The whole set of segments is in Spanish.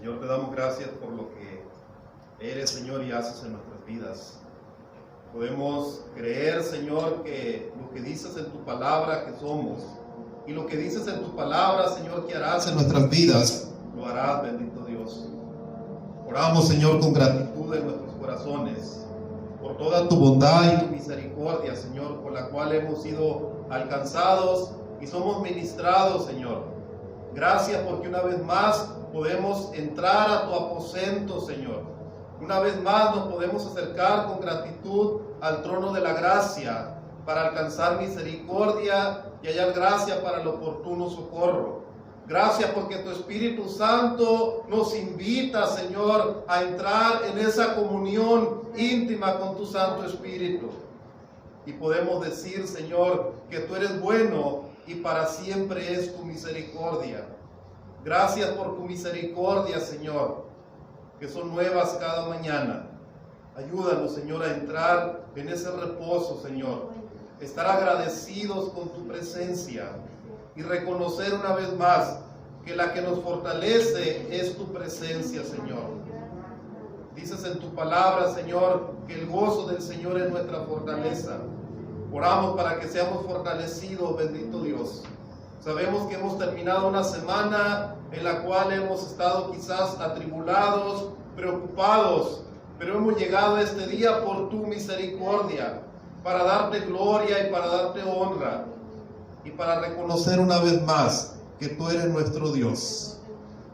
Señor, te damos gracias por lo que eres, Señor, y haces en nuestras vidas. Podemos creer, Señor, que lo que dices en tu palabra que somos y lo que dices en tu palabra, Señor, que harás en nuestras vidas, lo harás, bendito Dios. Oramos, Señor, con gratitud en nuestros corazones por toda tu bondad y tu misericordia, Señor, por la cual hemos sido alcanzados y somos ministrados, Señor. Gracias porque una vez más podemos entrar a tu aposento, Señor. Una vez más nos podemos acercar con gratitud al trono de la gracia para alcanzar misericordia y hallar gracia para el oportuno socorro. Gracias porque tu Espíritu Santo nos invita, Señor, a entrar en esa comunión íntima con tu Santo Espíritu. Y podemos decir, Señor, que tú eres bueno y para siempre es tu misericordia. Gracias por tu misericordia, Señor, que son nuevas cada mañana. Ayúdanos, Señor, a entrar en ese reposo, Señor. Estar agradecidos con tu presencia y reconocer una vez más que la que nos fortalece es tu presencia, Señor. Dices en tu palabra, Señor, que el gozo del Señor es nuestra fortaleza. Oramos para que seamos fortalecidos, bendito Dios. Sabemos que hemos terminado una semana en la cual hemos estado quizás atribulados, preocupados, pero hemos llegado a este día por tu misericordia, para darte gloria y para darte honra, y para reconocer una vez más que tú eres nuestro Dios.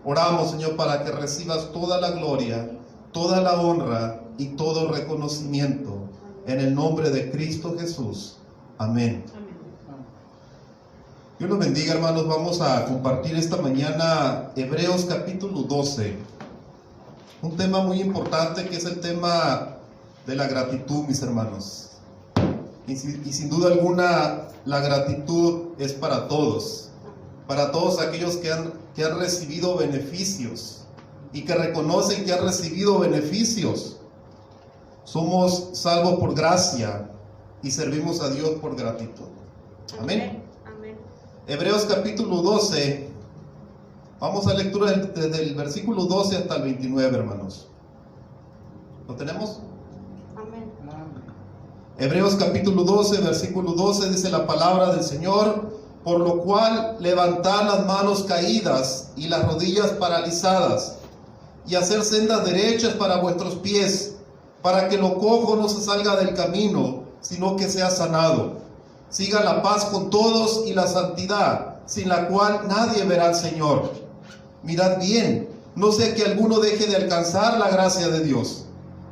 Oramos, Señor, para que recibas toda la gloria, toda la honra y todo reconocimiento, en el nombre de Cristo Jesús. Amén. Dios los bendiga, hermanos. Vamos a compartir esta mañana Hebreos capítulo 12. Un tema muy importante que es el tema de la gratitud, mis hermanos. Y sin duda alguna, la gratitud es para todos aquellos que han recibido beneficios y que reconocen que han recibido beneficios. Somos salvos por gracia y servimos a Dios por gratitud. Amén. Amén. Hebreos capítulo 12. Vamos a lectura desde el versículo 12 hasta el 29, hermanos. ¿Lo tenemos? Amén. Hebreos capítulo 12, versículo 12, dice la palabra del Señor: por lo cual levantad las manos caídas y las rodillas paralizadas, y hacer sendas derechas para vuestros pies, para que lo cojo no se salga del camino, sino que sea sanado. Siga la paz con todos y la santidad, sin la cual nadie verá al Señor. Mirad bien, no sea que alguno deje de alcanzar la gracia de Dios,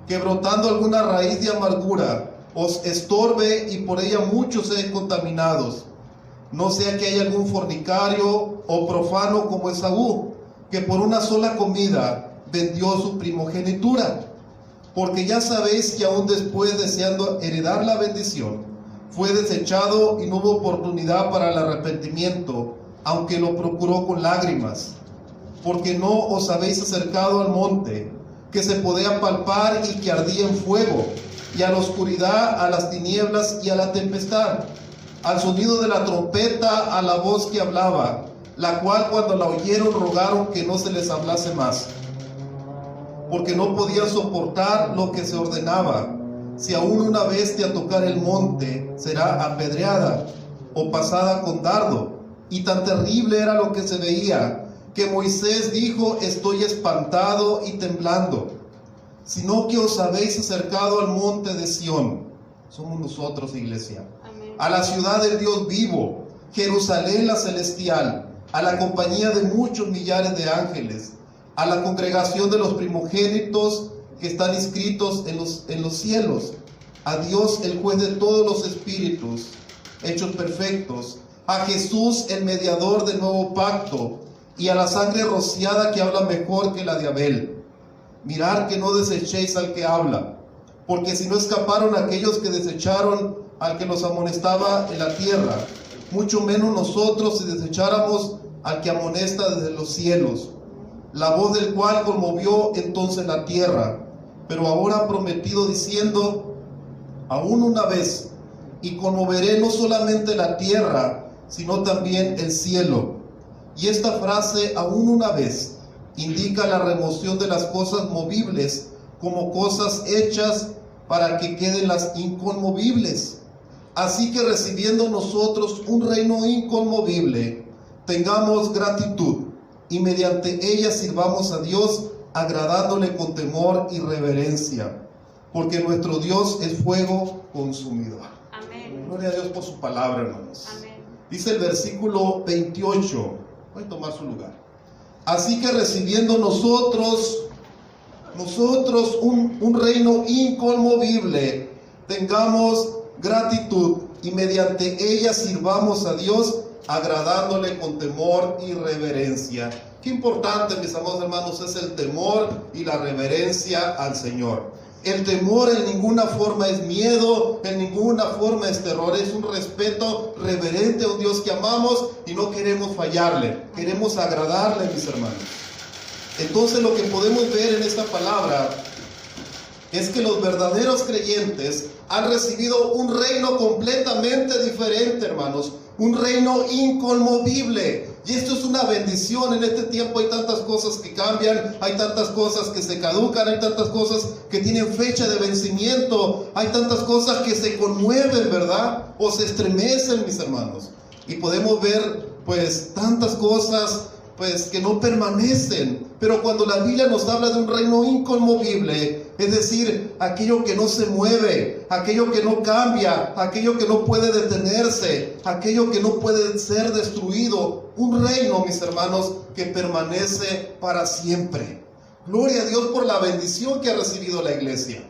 que brotando alguna raíz de amargura os estorbe y por ella muchos sean contaminados. No sea que haya algún fornicario o profano como Esaú, que por una sola comida vendió su primogenitura. Porque ya sabéis que aún después, deseando heredar la bendición, fue desechado y no hubo oportunidad para el arrepentimiento, aunque lo procuró con lágrimas. Porque no os habéis acercado al monte, que se podía palpar y que ardía en fuego, y a la oscuridad, a las tinieblas y a la tempestad, al sonido de la trompeta, a la voz que hablaba, la cual cuando la oyeron rogaron que no se les hablase más, porque no podían soportar lo que se ordenaba. Si aún una bestia tocar el monte, será apedreada o pasada con dardo. Y tan terrible era lo que se veía, que Moisés dijo: estoy espantado y temblando. Sino que os habéis acercado al monte de Sión. Somos nosotros, iglesia. Amén. A la ciudad del Dios vivo, Jerusalén la celestial, a la compañía de muchos millares de ángeles, a la congregación de los primogénitos que están inscritos en los cielos, a Dios el juez de todos los espíritus hechos perfectos, a Jesús el mediador del nuevo pacto, y a la sangre rociada que habla mejor que la de Abel. Mirad que no desechéis al que habla, porque si no escaparon aquellos que desecharon al que los amonestaba en la tierra, mucho menos nosotros si desecháramos al que amonesta desde los cielos, la voz del cual conmovió entonces la tierra, pero ahora ha prometido diciendo: aún una vez, y conmoveré no solamente la tierra, sino también el cielo. Y esta frase, aún una vez, indica la remoción de las cosas movibles como cosas hechas para que queden las inconmovibles. Así que recibiendo nosotros un reino inconmovible, tengamos gratitud y mediante ella sirvamos a Dios, agradándole con temor y reverencia, porque nuestro Dios es fuego consumidor. Amén. Gloria a Dios por su palabra, hermanos. Amén. Dice el versículo 28, voy a tomar su lugar. Así que recibiendo nosotros un reino inconmovible, tengamos gratitud y mediante ella sirvamos a Dios, agradándole con temor y reverencia. Qué importante, mis amados hermanos, es el temor y la reverencia al Señor. El temor en ninguna forma es miedo, en ninguna forma es terror, es un respeto reverente a un Dios que amamos y no queremos fallarle, queremos agradarle, mis hermanos. Entonces lo que podemos ver en esta palabra es que los verdaderos creyentes han recibido un reino completamente diferente, hermanos, un reino inconmovible. Y esto es una bendición. En este tiempo hay tantas cosas que cambian, hay tantas cosas que se caducan, hay tantas cosas que tienen fecha de vencimiento, hay tantas cosas que se conmueven, ¿verdad? O se estremecen, mis hermanos. Y podemos ver, pues, tantas cosas, pues, que no permanecen. Pero cuando la Biblia nos habla de un reino inconmovible, es decir, aquello que no se mueve, aquello que no cambia, aquello que no puede detenerse, aquello que no puede ser destruido, un reino, mis hermanos, que permanece para siempre. Gloria a Dios por la bendición que ha recibido la iglesia.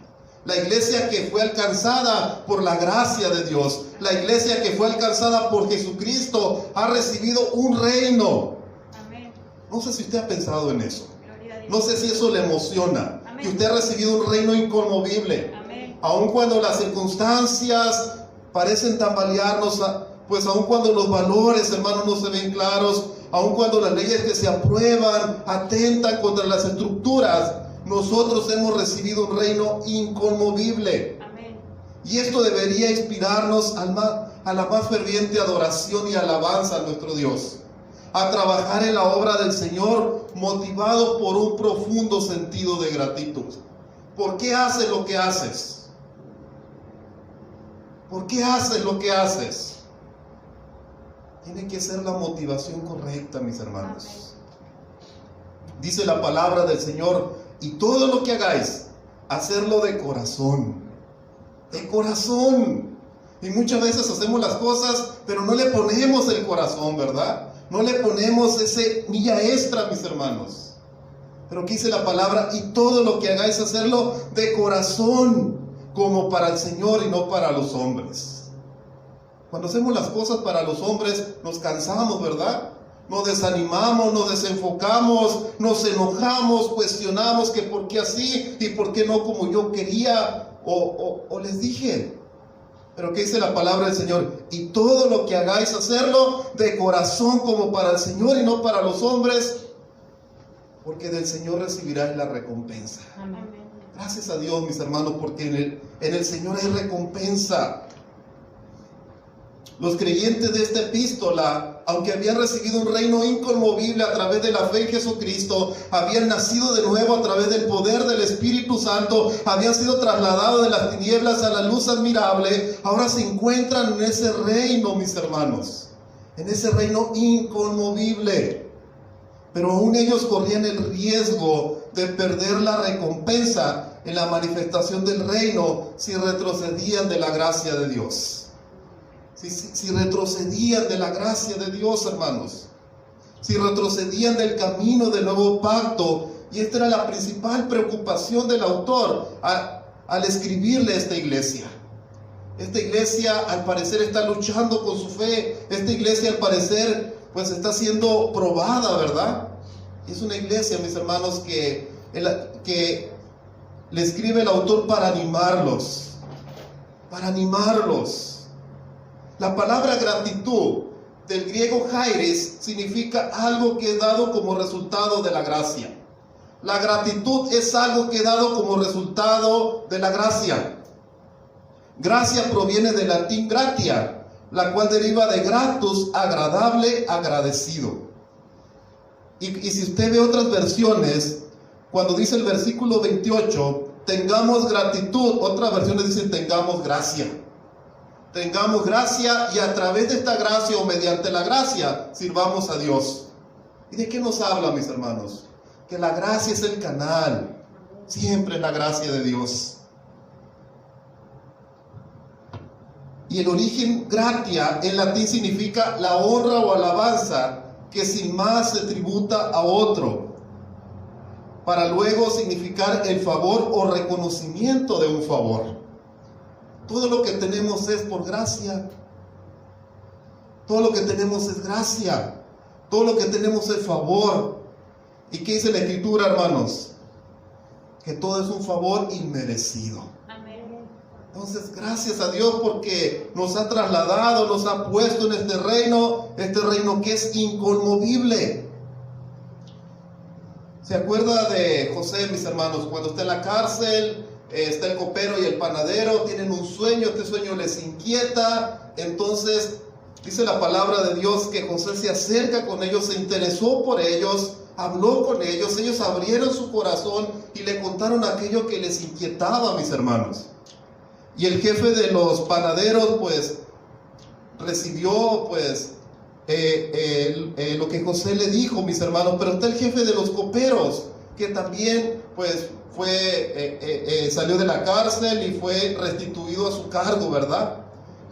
La iglesia que fue alcanzada por la gracia de Dios, la iglesia que fue alcanzada por Jesucristo, ha recibido un reino. No sé si usted ha pensado en eso. No sé si eso le emociona. Amén. Que usted ha recibido un reino inconmovible. Amén. Aun cuando las circunstancias parecen tambalearnos, pues aun cuando los valores, hermanos, no se ven claros, aun cuando las leyes que se aprueban atentan contra las estructuras, nosotros hemos recibido un reino inconmovible. Amén. Y esto debería inspirarnos a la más ferviente adoración y alabanza a nuestro Dios, a trabajar en la obra del Señor motivado por un profundo sentido de gratitud. ¿Por qué haces lo que haces? ¿Por qué haces lo que haces? Tiene que ser la motivación correcta, mis hermanos. Dice la palabra del Señor: y todo lo que hagáis, hacerlo de corazón. De corazón. Y muchas veces hacemos las cosas, pero no le ponemos el corazón, ¿verdad? No le ponemos ese milla extra, mis hermanos. Pero aquí dice la palabra: y todo lo que hagáis, hacerlo de corazón, como para el Señor y no para los hombres. Cuando hacemos las cosas para los hombres, nos cansamos, ¿verdad? Nos desanimamos, nos desenfocamos, nos enojamos, cuestionamos que por qué así y por qué no como yo quería o les dije. Pero ¿qué dice la palabra del Señor? Y todo lo que hagáis, hacerlo de corazón como para el Señor y no para los hombres, porque del Señor recibiráis la recompensa. Amén. Gracias a Dios, mis hermanos, porque en el Señor hay recompensa. Los creyentes de esta epístola, aunque habían recibido un reino inconmovible a través de la fe en Jesucristo, habían nacido de nuevo a través del poder del Espíritu Santo, habían sido trasladados de las tinieblas a la luz admirable, ahora se encuentran en ese reino, mis hermanos, en ese reino inconmovible. Pero aún ellos corrían el riesgo de perder la recompensa en la manifestación del reino si retrocedían de la gracia de Dios. Si retrocedían de la gracia de Dios, hermanos, si retrocedían del camino del nuevo pacto. Y esta era la principal preocupación del autor al escribirle a esta iglesia. Esta iglesia al parecer está luchando con su fe. Esta iglesia al parecer pues está siendo probada, ¿verdad? Es una iglesia, mis hermanos, que le escribe el autor para animarlos. Para animarlos. La palabra gratitud del griego charis significa algo que es dado como resultado de la gracia. La gratitud es algo que es dado como resultado de la gracia. Gracia proviene del latín gratia, la cual deriva de gratus, agradable, agradecido. Y si usted ve otras versiones, cuando dice el versículo 28, tengamos gratitud, otras versiones dicen tengamos gracia. Tengamos gracia y a través de esta gracia o mediante la gracia sirvamos a Dios. ¿Y de qué nos habla, mis hermanos? Que la gracia es el canal. Siempre es la gracia de Dios. Y el origen gratia en latín significa la honra o alabanza que sin más se tributa a otro, para luego significar el favor o reconocimiento de un favor. Todo lo que tenemos es por gracia. Todo lo que tenemos es gracia. Todo lo que tenemos es favor. ¿Y qué dice la Escritura, hermanos? Que todo es un favor inmerecido. Amén. Entonces, gracias a Dios porque nos ha trasladado, nos ha puesto en este reino que es inconmovible. ¿Se acuerda de José, mis hermanos? Cuando está en la cárcel, está el copero y el panadero, tienen un sueño, este sueño les inquieta. Entonces, dice la palabra de Dios que José se acerca con ellos, se interesó por ellos, habló con ellos, ellos abrieron su corazón y le contaron aquello que les inquietaba, mis hermanos. Y el jefe de los panaderos, pues, recibió, pues, lo que José le dijo, mis hermanos. Pero está el jefe de los coperos, que también, pues, salió de la cárcel y fue restituido a su cargo, ¿verdad?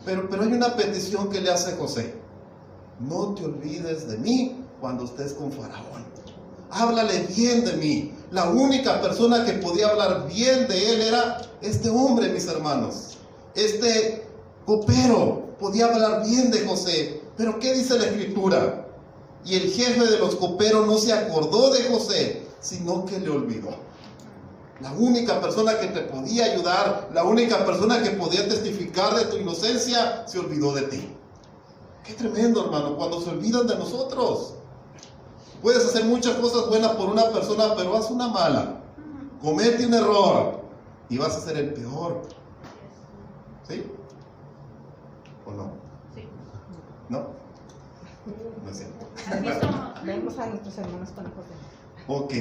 Pero hay una petición que le hace José: no te olvides de mí cuando estés con Faraón. Háblale bien de mí. La única persona que podía hablar bien de él era este hombre, mis hermanos. Este copero podía hablar bien de José. Pero ¿qué dice la Escritura? Y el jefe de los coperos no se acordó de José, sino que le olvidó. La única persona que te podía ayudar, la única persona que podía testificar de tu inocencia, se olvidó de ti. Qué tremendo, hermano, cuando se olvidan de nosotros. Puedes hacer muchas cosas buenas por una persona, pero haz una mala. Comete un error y vas a ser el peor. ¿Sí? ¿O no? Sí. ¿No? No es cierto. Vemos a nuestros hermanos con ojos de... Ok.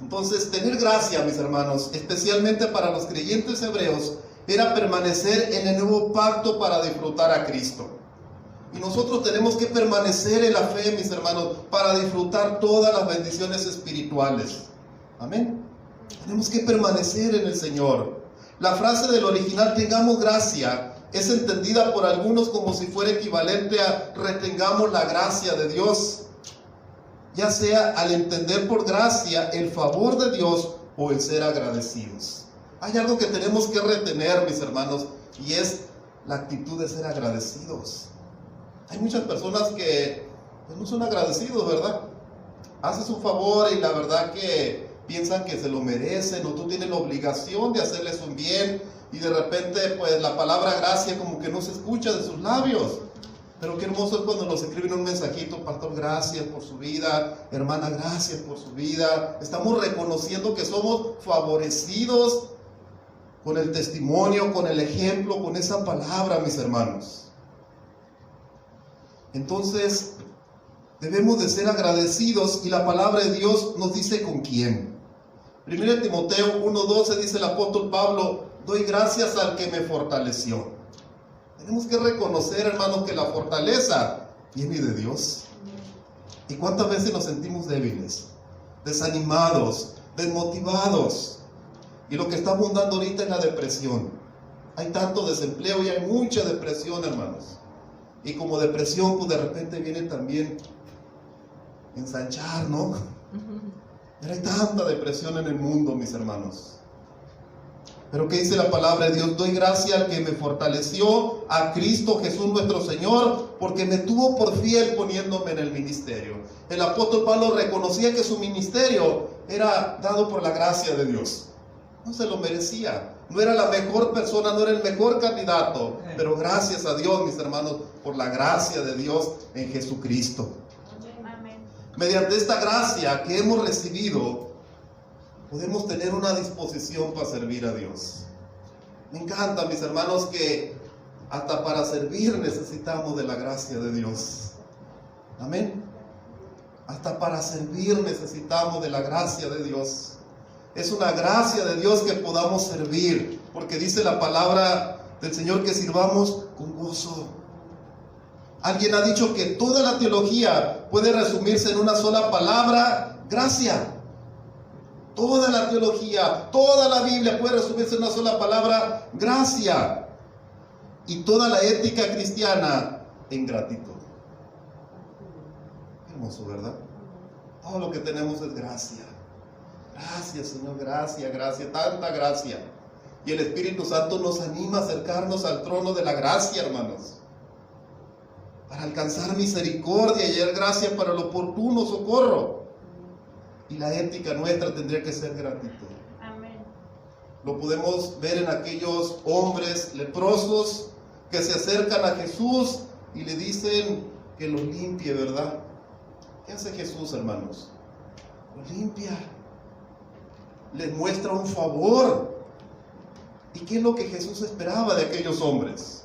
Entonces, tener gracia, mis hermanos, especialmente para los creyentes hebreos, era permanecer en el nuevo pacto para disfrutar a Cristo. Y nosotros tenemos que permanecer en la fe, mis hermanos, para disfrutar todas las bendiciones espirituales. Amén. Tenemos que permanecer en el Señor. La frase del original, tengamos gracia, es entendida por algunos como si fuera equivalente a retengamos la gracia de Dios. Ya sea al entender por gracia el favor de Dios o el ser agradecidos. Hay algo que tenemos que retener, mis hermanos, y es la actitud de ser agradecidos. Hay muchas personas que pues, no son agradecidos, ¿verdad? Haces un favor y la verdad que piensan que se lo merecen o tú tienes la obligación de hacerles un bien y de repente pues la palabra gracia como que no se escucha de sus labios. Pero qué hermoso es cuando nos escriben un mensajito: pastor, gracias por su vida, hermana, gracias por su vida. Estamos reconociendo que somos favorecidos con el testimonio, con el ejemplo, con esa palabra, mis hermanos. Entonces, debemos de ser agradecidos y la palabra de Dios nos dice con quién. 1 Timoteo 1:12 dice el apóstol Pablo: doy gracias al que me fortaleció. Tenemos que reconocer, hermanos, que la fortaleza viene de Dios. ¿Y cuántas veces nos sentimos débiles, desanimados, desmotivados? Y lo que está abundando ahorita es la depresión. Hay tanto desempleo y hay mucha depresión, hermanos. Y como depresión, pues de repente viene también ensanchar, ¿no? Pero hay tanta depresión en el mundo, mis hermanos. Pero ¿qué dice la palabra de Dios? Doy gracia al que me fortaleció, a Cristo Jesús nuestro Señor, porque me tuvo por fiel poniéndome en el ministerio. El apóstol Pablo reconocía que su ministerio era dado por la gracia de Dios. No se lo merecía. No era la mejor persona, no era el mejor candidato. Pero gracias a Dios, mis hermanos, por la gracia de Dios en Jesucristo. Amén. Mediante esta gracia que hemos recibido, podemos tener una disposición para servir a Dios. Me encanta, mis hermanos, que hasta para servir necesitamos de la gracia de Dios. Amén. Hasta para servir necesitamos de la gracia de Dios. Es una gracia de Dios que podamos servir, porque dice la palabra del Señor que sirvamos con gozo. Alguien ha dicho que toda la teología puede resumirse en una sola palabra: gracia. Toda la teología, toda la Biblia puede resumirse en una sola palabra: gracia. Y toda la ética cristiana en gratitud. Hermoso, ¿verdad? Todo lo que tenemos es gracia. Gracias, Señor, gracia, gracia, tanta gracia. Y el Espíritu Santo nos anima a acercarnos al trono de la gracia, hermanos, para alcanzar misericordia y hallar gracia para el oportuno socorro. Y la ética nuestra tendría que ser gratitud. Amén. Lo podemos ver en aquellos hombres leprosos que se acercan a Jesús y le dicen que los limpie, ¿verdad? ¿Qué hace Jesús, hermanos? Los limpia. Les muestra un favor. ¿Y qué es lo que Jesús esperaba de aquellos hombres?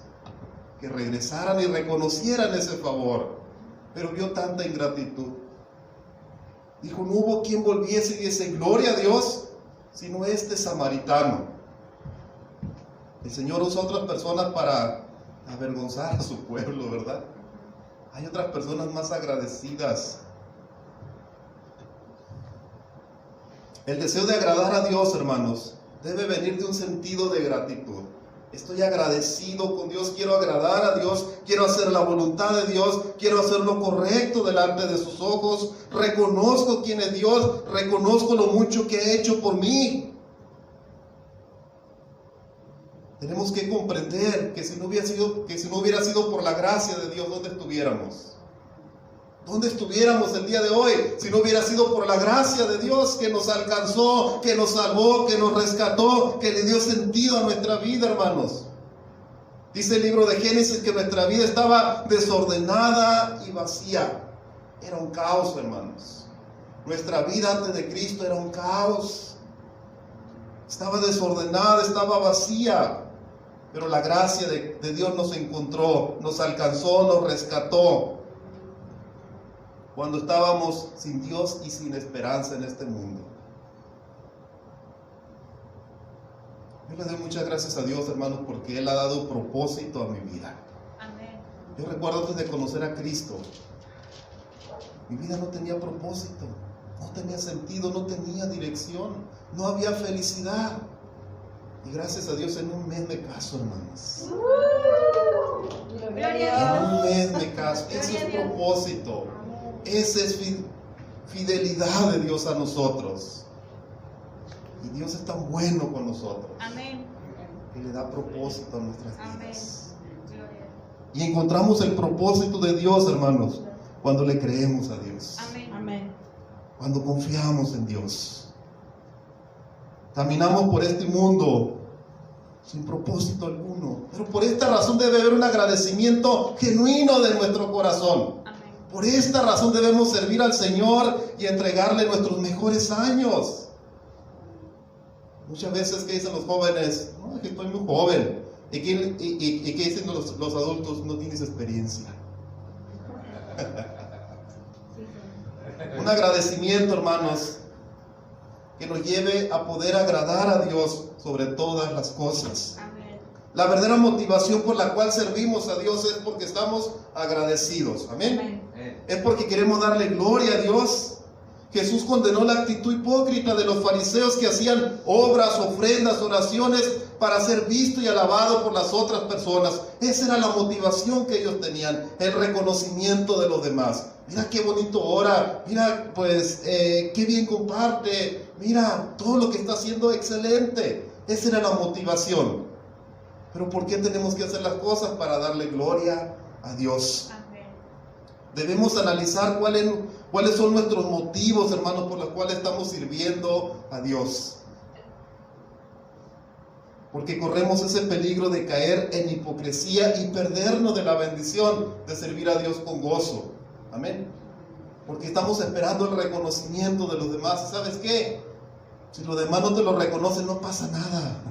Que regresaran y reconocieran ese favor. Pero vio tanta ingratitud. Dijo, no hubo quien volviese y diese gloria a Dios, sino este samaritano. El Señor usa a otras personas para avergonzar a su pueblo, ¿verdad? Hay otras personas más agradecidas. El deseo de agradar a Dios, hermanos, debe venir de un sentido de gratitud. Estoy agradecido con Dios, quiero agradar a Dios, quiero hacer la voluntad de Dios, quiero hacer lo correcto delante de sus ojos. Reconozco quién es Dios, reconozco lo mucho que ha hecho por mí. Tenemos que comprender que si no hubiera sido por la gracia de Dios, ¿dónde estuviéramos? ¿Dónde estuviéramos el día de hoy si no hubiera sido por la gracia de Dios que nos alcanzó, que nos salvó, que nos rescató, que le dio sentido a nuestra vida, hermanos? Dice el libro de Génesis que nuestra vida estaba desordenada y vacía. Era un caos, hermanos. Nuestra vida antes de Cristo era un caos. Estaba desordenada, estaba vacía. Pero la gracia de Dios nos encontró, nos alcanzó, nos rescató. Cuando estábamos sin Dios y sin esperanza en este mundo. Yo le doy muchas gracias a Dios, hermanos, porque Él ha dado propósito a mi vida. Amén. Yo recuerdo antes de conocer a Cristo, mi vida no tenía propósito, no tenía sentido, no tenía dirección, no había felicidad. Y gracias a Dios en un mes me caso, hermanos. Gloria a En Dios. un mes me caso. Ese es propósito. Esa es fidelidad de Dios a nosotros. Y Dios es tan bueno con nosotros. Amén. Que le da propósito a nuestras Amén. vidas. Gloria. Y encontramos el propósito de Dios, hermanos, cuando le creemos a Dios. Amén. Amén. Cuando confiamos en Dios. Caminamos por este mundo sin propósito alguno. Pero por esta razón debe haber un agradecimiento genuino de nuestro corazón. Amén. Por esta razón debemos servir al Señor y entregarle nuestros mejores años. Muchas veces, ¿qué dicen los jóvenes? No, es que estoy muy joven. ¿Y qué dicen los adultos? No tienes experiencia. Un agradecimiento, hermanos, que nos lleve a poder agradar a Dios sobre todas las cosas. Amén. La verdadera motivación por la cual servimos a Dios es porque estamos agradecidos. Amén. Amén. Es porque queremos darle gloria a Dios. Jesús condenó la actitud hipócrita de los fariseos que hacían obras, ofrendas, oraciones para ser visto y alabado por las otras personas. Esa era la motivación que ellos tenían, el reconocimiento de los demás. Mira qué bonito ora, mira pues qué bien comparte, mira todo lo que está haciendo excelente. Esa era la motivación. Pero ¿por qué tenemos que hacer las cosas? Para darle gloria a Dios. Amén. Debemos analizar cuáles son nuestros motivos, hermanos, por los cuales estamos sirviendo a Dios. Porque corremos ese peligro de caer en hipocresía y perdernos de la bendición de servir a Dios con gozo. Amén. Porque estamos esperando el reconocimiento de los demás. ¿Y sabes qué? Si los demás no te lo reconocen, no pasa nada.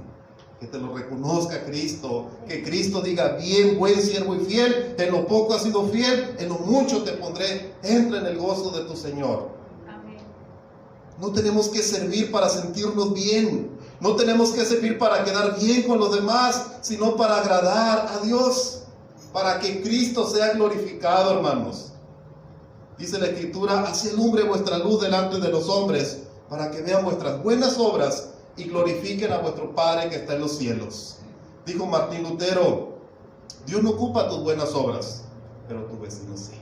que te lo reconozca Cristo, que Cristo diga: bien, buen siervo y fiel, en lo poco has sido fiel, en lo mucho te pondré, entra en el gozo de tu Señor. Amén. No tenemos que servir para sentirnos bien, no tenemos que servir para quedar bien con los demás, sino para agradar a Dios, para que Cristo sea glorificado, hermanos. Dice la Escritura: así alumbre vuestra luz delante de los hombres, para que vean vuestras buenas obras y glorifiquen a vuestro Padre que está en los cielos. Dijo Martín Lutero: Dios no ocupa tus buenas obras, pero tu vecino sí.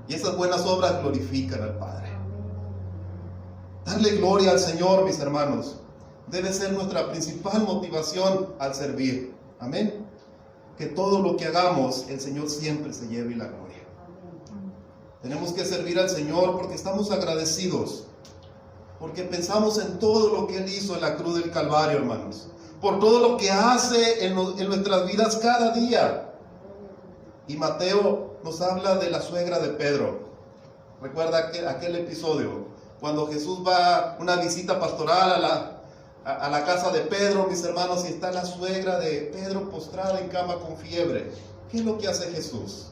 Y esas buenas obras glorifican al Padre. Darle gloria al Señor, mis hermanos, debe ser nuestra principal motivación al servir. Amén. Que todo lo que hagamos, el Señor siempre se lleve la gloria. Tenemos que servir al Señor porque estamos agradecidos, porque pensamos en todo lo que Él hizo en la cruz del Calvario, hermanos, por todo lo que hace en nuestras vidas cada día. Y Mateo nos habla de la suegra de Pedro. Recuerda aquel episodio, cuando Jesús va a una visita pastoral a la casa de Pedro, mis hermanos, y está la suegra de Pedro postrada en cama con fiebre. ¿Qué es lo que hace Jesús?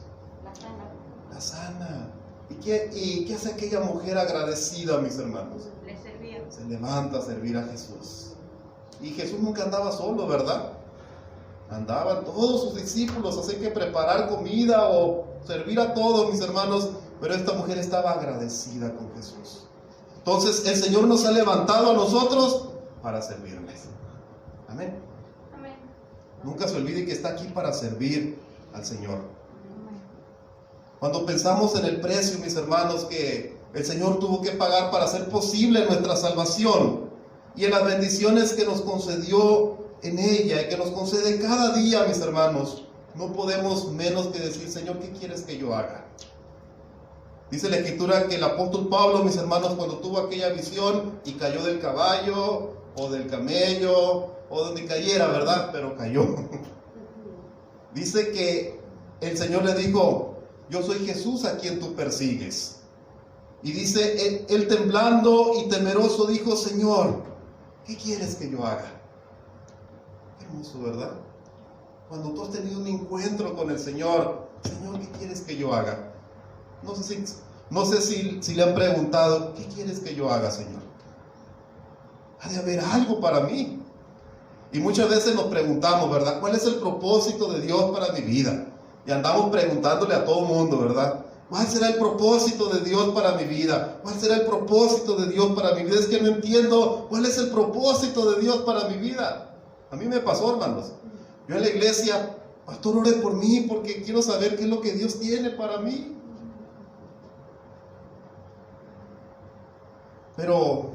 La sana. ¿Y qué hace aquella mujer agradecida, mis hermanos? Le servía. Se levanta a servir a Jesús. Y Jesús nunca andaba solo, ¿verdad? Andaban todos sus discípulos, así que preparar comida o servir a todos, mis hermanos. Pero esta mujer estaba agradecida con Jesús. Entonces el Señor nos ha levantado a nosotros para servirles. Amén. Amén. Nunca se olvide que está aquí para servir al Señor. Cuando pensamos en el precio, mis hermanos, que el Señor tuvo que pagar para hacer posible nuestra salvación, y en las bendiciones que nos concedió en ella y que nos concede cada día, mis hermanos, no podemos menos que decir: Señor, ¿qué quieres que yo haga? Dice la Escritura que el apóstol Pablo, mis hermanos, cuando tuvo aquella visión y cayó del caballo o del camello o donde cayera, ¿verdad? Pero cayó. Dice que el Señor le dijo: yo soy Jesús a quien tú persigues. Y dice, él temblando y temeroso dijo: Señor, ¿qué quieres que yo haga? Qué hermoso, ¿verdad? Cuando tú has tenido un encuentro con el Señor: Señor, ¿qué quieres que yo haga? No sé si le han preguntado: ¿qué quieres que yo haga, Señor? Ha de haber algo para mí. Y muchas veces nos preguntamos, ¿verdad? ¿Cuál es el propósito de Dios para mi vida? Y andamos preguntándole a todo el mundo, ¿verdad? ¿Cuál será el propósito de Dios para mi vida? ¿Cuál será el propósito de Dios para mi vida? Es que no entiendo cuál es el propósito de Dios para mi vida. A mí me pasó, hermanos. Yo en la iglesia: pastor, ore por mí porque quiero saber qué es lo que Dios tiene para mí. Pero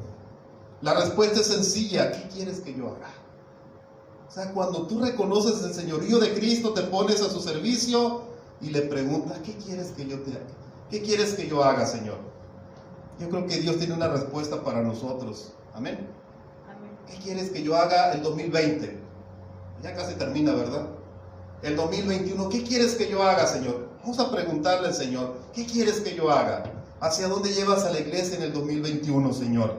la respuesta es sencilla: ¿qué quieres que yo haga? O sea, cuando tú reconoces el señorío de Cristo, te pones a su servicio y le preguntas: ¿qué quieres que yo te haga? ¿Qué quieres que yo haga, Señor? Yo creo que Dios tiene una respuesta para nosotros. Amén. Amén. ¿Qué quieres que yo haga el 2020? Ya casi termina, ¿verdad? El 2021, ¿qué quieres que yo haga, Señor? Vamos a preguntarle al Señor: ¿qué quieres que yo haga? ¿Hacia dónde llevas a la iglesia en el 2021, Señor?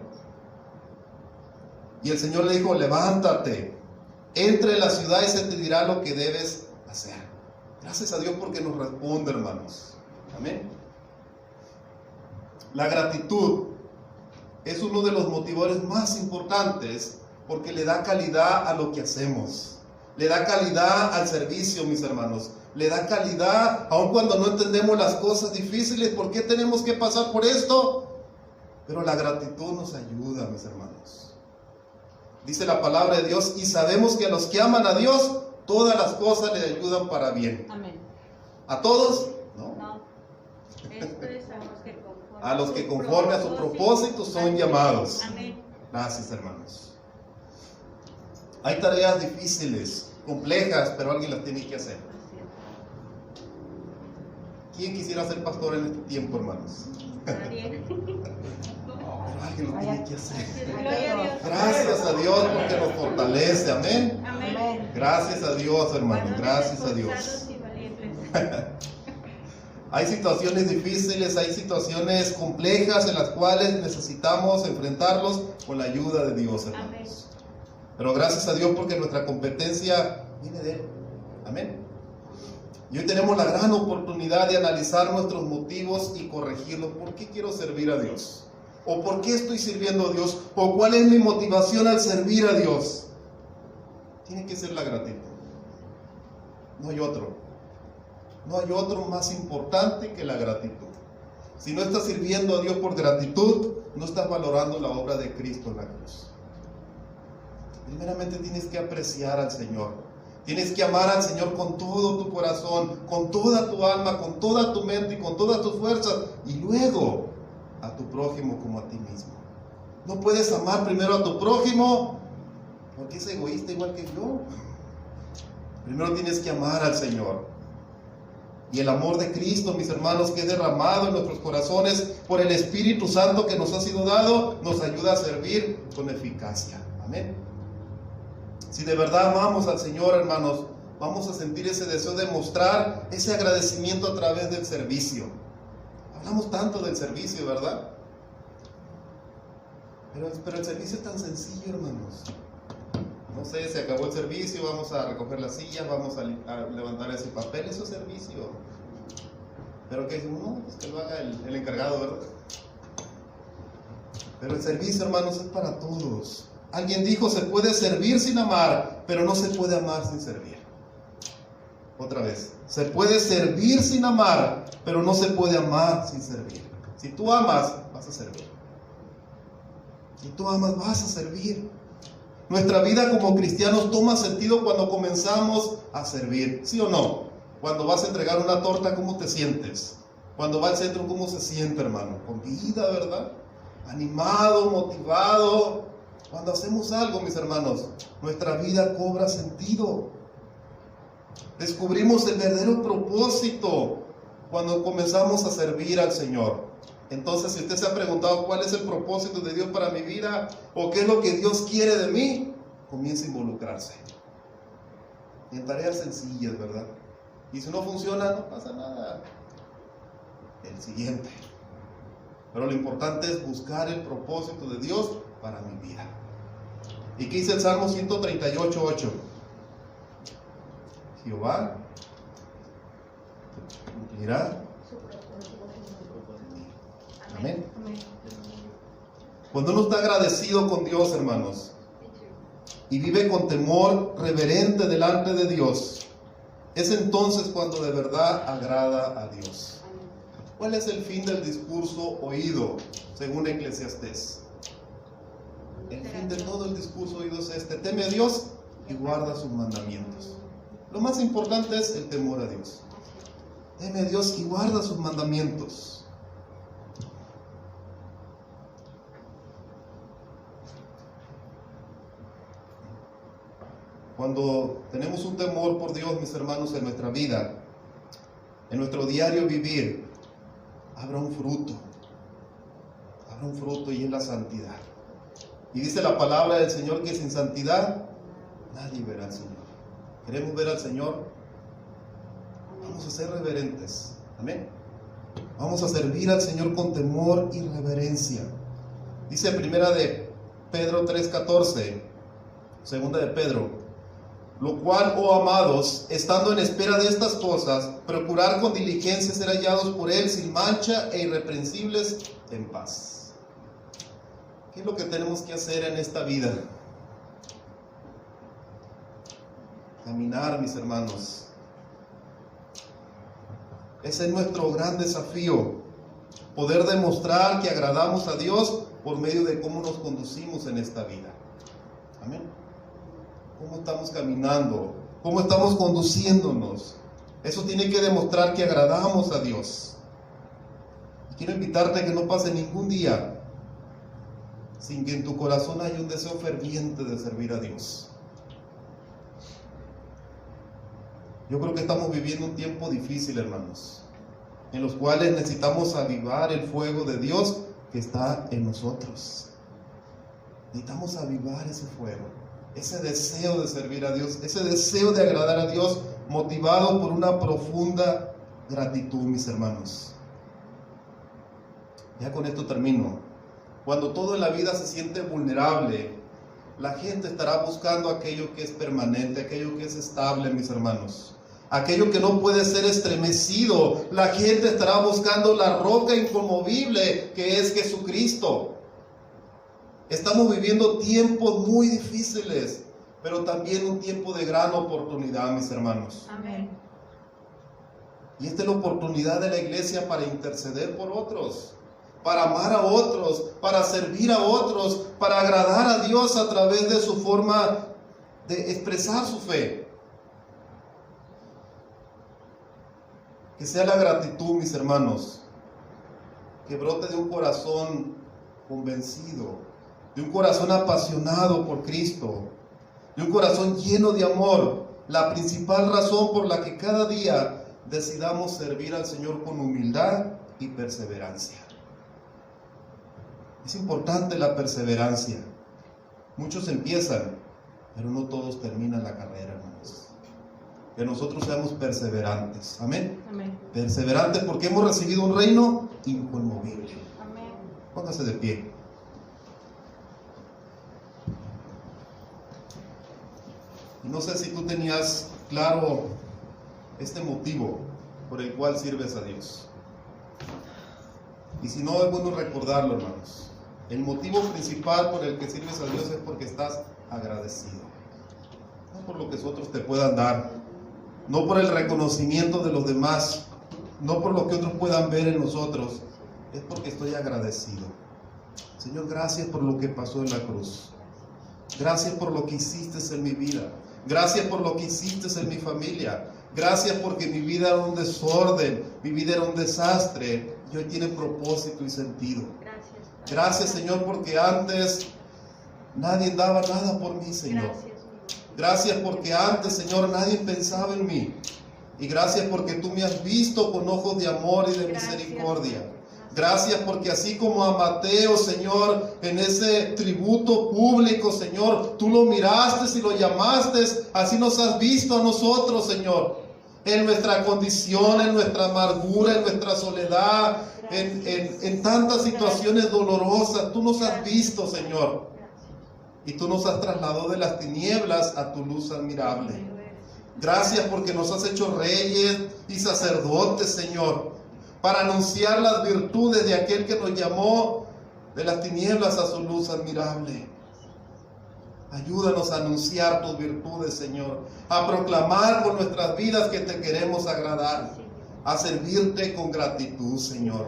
Y el Señor le dijo: levántate, entra en la ciudad y se te dirá lo que debes hacer. Gracias a Dios porque nos responde, hermanos. Amén. La gratitud es uno de los motivadores más importantes, porque le da calidad a lo que hacemos. Le da calidad al servicio, mis hermanos. Le da calidad aun cuando no entendemos las cosas difíciles. ¿Por qué tenemos que pasar por esto? Pero la gratitud nos ayuda, mis hermanos. Dice la palabra de Dios: y sabemos que a los que aman a Dios, todas las cosas le ayudan para bien. Amén. ¿A todos? No. No. Esto es A los que conforme a su propósito son llamados. Amén. Gracias, hermanos. Hay tareas difíciles, complejas, pero alguien las tiene que hacer. ¿Quién quisiera ser pastor en este tiempo, hermanos? Nadie. Pero alguien lo tiene que hacer. Gloria a Dios. Gracias a Dios porque nos fortalece. Amén. Amén. Gracias a Dios, hermanos. Gracias a Dios. Esforzados y valientes. Hay situaciones difíciles, hay situaciones complejas en las cuales necesitamos enfrentarlos con la ayuda de Dios, hermanos. Pero gracias a Dios porque nuestra competencia viene de Él. Amén. Y hoy tenemos la gran oportunidad de analizar nuestros motivos y corregirlos. ¿Por qué quiero servir a Dios? ¿O por qué estoy sirviendo a Dios? ¿O cuál es mi motivación al servir a Dios? Tiene que ser la gratitud. No hay otro. No hay otro más importante que la gratitud. Si no estás sirviendo a Dios por gratitud, no estás valorando la obra de Cristo en la cruz. Primeramente tienes que apreciar al Señor. Tienes que amar al Señor con todo tu corazón, con toda tu alma, con toda tu mente y con todas tus fuerzas. Y luego a tu prójimo como a ti mismo. No puedes amar primero a tu prójimo porque es egoísta igual que yo. Primero tienes que amar al Señor. Y el amor de Cristo, mis hermanos, que es derramado en nuestros corazones por el Espíritu Santo que nos ha sido dado, nos ayuda a servir con eficacia. Amén. Si de verdad amamos al Señor, hermanos, vamos a sentir ese deseo de mostrar ese agradecimiento a través del servicio. Hablamos tanto del servicio, ¿verdad? Pero el servicio es tan sencillo, hermanos. No sé, se acabó el servicio, vamos a recoger las sillas, vamos a levantar ese papel, eso es servicio. Pero que decimos, no, pues que lo haga el encargado, ¿verdad? Pero el servicio, hermanos, es para todos. Alguien dijo, se puede servir sin amar, pero no se puede amar sin servir. Otra vez, se puede servir sin amar, pero no se puede amar sin servir. Si tú amas, vas a servir. Si tú amas, vas a servir. Nuestra vida como cristianos toma sentido cuando comenzamos a servir, ¿sí o no? Cuando vas a entregar una torta, ¿cómo te sientes? Cuando va al centro, ¿cómo se siente, hermano? Con vida, ¿verdad? Animado, motivado. Cuando hacemos algo, mis hermanos, nuestra vida cobra sentido. Descubrimos el verdadero propósito cuando comenzamos a servir al Señor. Entonces, si usted se ha preguntado cuál es el propósito de Dios para mi vida o qué es lo que Dios quiere de mí, comienza a involucrarse en tareas sencillas, ¿verdad? Y si no funciona, no pasa nada. El siguiente. Pero lo importante es buscar el propósito de Dios para mi vida. ¿Y qué dice el Salmo 138:8? Jehová cumplirá. Amén. Cuando uno está agradecido con Dios, hermanos, y vive con temor reverente delante de Dios, es entonces cuando de verdad agrada a Dios. ¿Cuál es el fin del discurso oído, según Eclesiastés? El fin de todo el discurso oído es este: teme a Dios y guarda sus mandamientos. Lo más importante es el temor a Dios. Teme a Dios y guarda sus mandamientos. Cuando tenemos un temor por Dios, mis hermanos, en nuestra vida, en nuestro diario vivir, habrá un fruto y es la santidad. Y dice la palabra del Señor que sin santidad nadie verá al Señor. ¿Queremos ver al Señor? Vamos a ser reverentes. Amén. Vamos a servir al Señor con temor y reverencia. Dice primera de Pedro 3:14, segunda de Pedro: lo cual, oh amados, estando en espera de estas cosas, procurar con diligencia ser hallados por Él sin mancha e irreprensibles en paz. ¿Qué es lo que tenemos que hacer en esta vida? Caminar, mis hermanos. Ese es nuestro gran desafío, poder demostrar que agradamos a Dios por medio de cómo nos conducimos en esta vida. Amén. ¿Cómo estamos caminando? ¿Cómo estamos conduciéndonos? Eso tiene que demostrar que agradamos a Dios. Y quiero invitarte a que no pase ningún día sin que en tu corazón haya un deseo ferviente de servir a Dios. Yo creo que estamos viviendo un tiempo difícil, hermanos, en los cuales necesitamos avivar el fuego de Dios que está en nosotros. Necesitamos avivar ese fuego, ese deseo de servir a Dios, ese deseo de agradar a Dios, motivado por una profunda gratitud, mis hermanos. Ya con esto termino. Cuando todo en la vida se siente vulnerable, la gente estará buscando aquello que es permanente, aquello que es estable, mis hermanos. Aquello que no puede ser estremecido. La gente estará buscando la roca inconmovible que es Jesucristo. Estamos viviendo tiempos muy difíciles, pero también un tiempo de gran oportunidad, mis hermanos. Amén. Y esta es la oportunidad de la iglesia para interceder por otros, para amar a otros, para servir a otros, para agradar a Dios a través de su forma de expresar su fe. Que sea la gratitud, mis hermanos, que brote de un corazón convencido, de un corazón apasionado por Cristo, de un corazón lleno de amor, la principal razón por la que cada día decidamos servir al Señor con humildad y perseverancia. Es importante la perseverancia. Muchos empiezan, pero no todos terminan la carrera, hermanos. Que nosotros seamos perseverantes. Amén. Amén. Perseverantes porque hemos recibido un reino inconmovible. Amén. Póngase de pie. Y no sé si tú tenías claro este motivo por el cual sirves a Dios. Y si no, es bueno recordarlo, hermanos. El motivo principal por el que sirves a Dios es porque estás agradecido. No por lo que otros te puedan dar, no por el reconocimiento de los demás, no por lo que otros puedan ver en nosotros, es porque estoy agradecido. Señor, gracias por lo que pasó en la cruz. Gracias por lo que hiciste en mi vida. Gracias por lo que hiciste en mi familia. Gracias porque mi vida era un desorden, mi vida era un desastre, y hoy tiene propósito y sentido. Gracias, Señor, porque antes nadie daba nada por mí, Señor. Gracias porque antes, Señor, nadie pensaba en mí. Y gracias porque tú me has visto con ojos de amor y de misericordia. Gracias porque así como a Mateo, Señor, en ese tributo público, Señor, tú lo miraste y lo llamaste, así nos has visto a nosotros, Señor, en nuestra condición, en nuestra amargura, en nuestra soledad, en tantas situaciones dolorosas. Tú nos has visto, Señor, y tú nos has trasladado de las tinieblas a tu luz admirable. Gracias porque nos has hecho reyes y sacerdotes, Señor, para anunciar las virtudes de aquel que nos llamó de las tinieblas a su luz admirable. Ayúdanos a anunciar tus virtudes, Señor, a proclamar con nuestras vidas que te queremos agradar, a servirte con gratitud, Señor.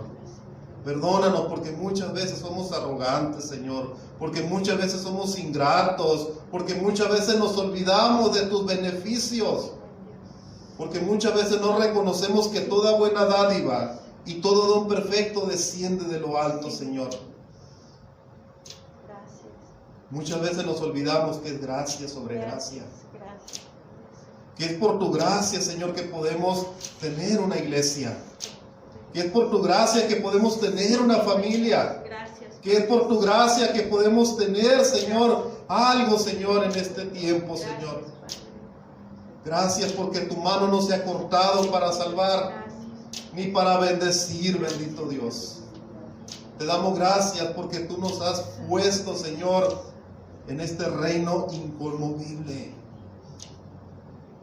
Perdónanos porque muchas veces somos arrogantes, Señor, porque muchas veces somos ingratos, porque muchas veces nos olvidamos de tus beneficios, porque muchas veces no reconocemos que toda buena dádiva y todo don perfecto desciende de lo alto, Señor. Muchas veces nos olvidamos que es gracia sobre gracia. Que es por tu gracia, Señor, que podemos tener una iglesia. Que es por tu gracia que podemos tener una familia. Que es por tu gracia que podemos tener, Señor, algo, Señor, en este tiempo, Señor. Gracias porque tu mano no se ha cortado para salvar, ni para bendecir, bendito Dios. Te damos gracias porque tú nos has puesto, Señor, en este reino inconmovible.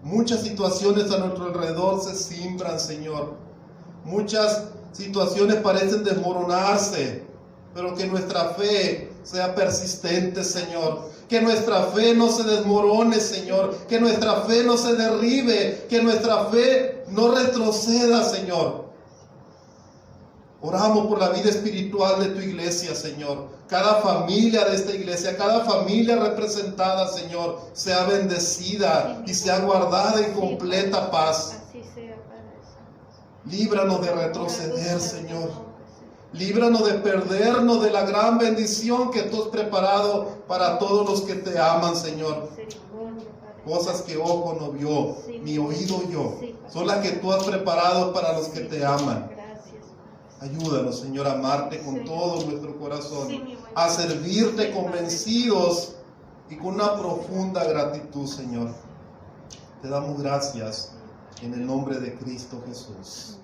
Muchas situaciones a nuestro alrededor se simbran, Señor. Muchas situaciones parecen desmoronarse, pero que nuestra fe sea persistente, Señor. Que nuestra fe no se desmorone, Señor. Que nuestra fe no se derribe. Que nuestra fe no retroceda, Señor. Oramos por la vida espiritual de tu iglesia, Señor. Cada familia de esta iglesia, cada familia representada, Señor, sea bendecida y sea guardada en completa paz. Líbranos de retroceder, Señor. Líbranos de perdernos de la gran bendición que tú has preparado para todos los que te aman, Señor. Cosas que ojo no vio, ni oído oyó, son las que tú has preparado para los que te aman. Ayúdanos, Señor, a amarte con todo nuestro corazón, a servirte convencidos y con una profunda gratitud, Señor. Te damos gracias en el nombre de Cristo Jesús.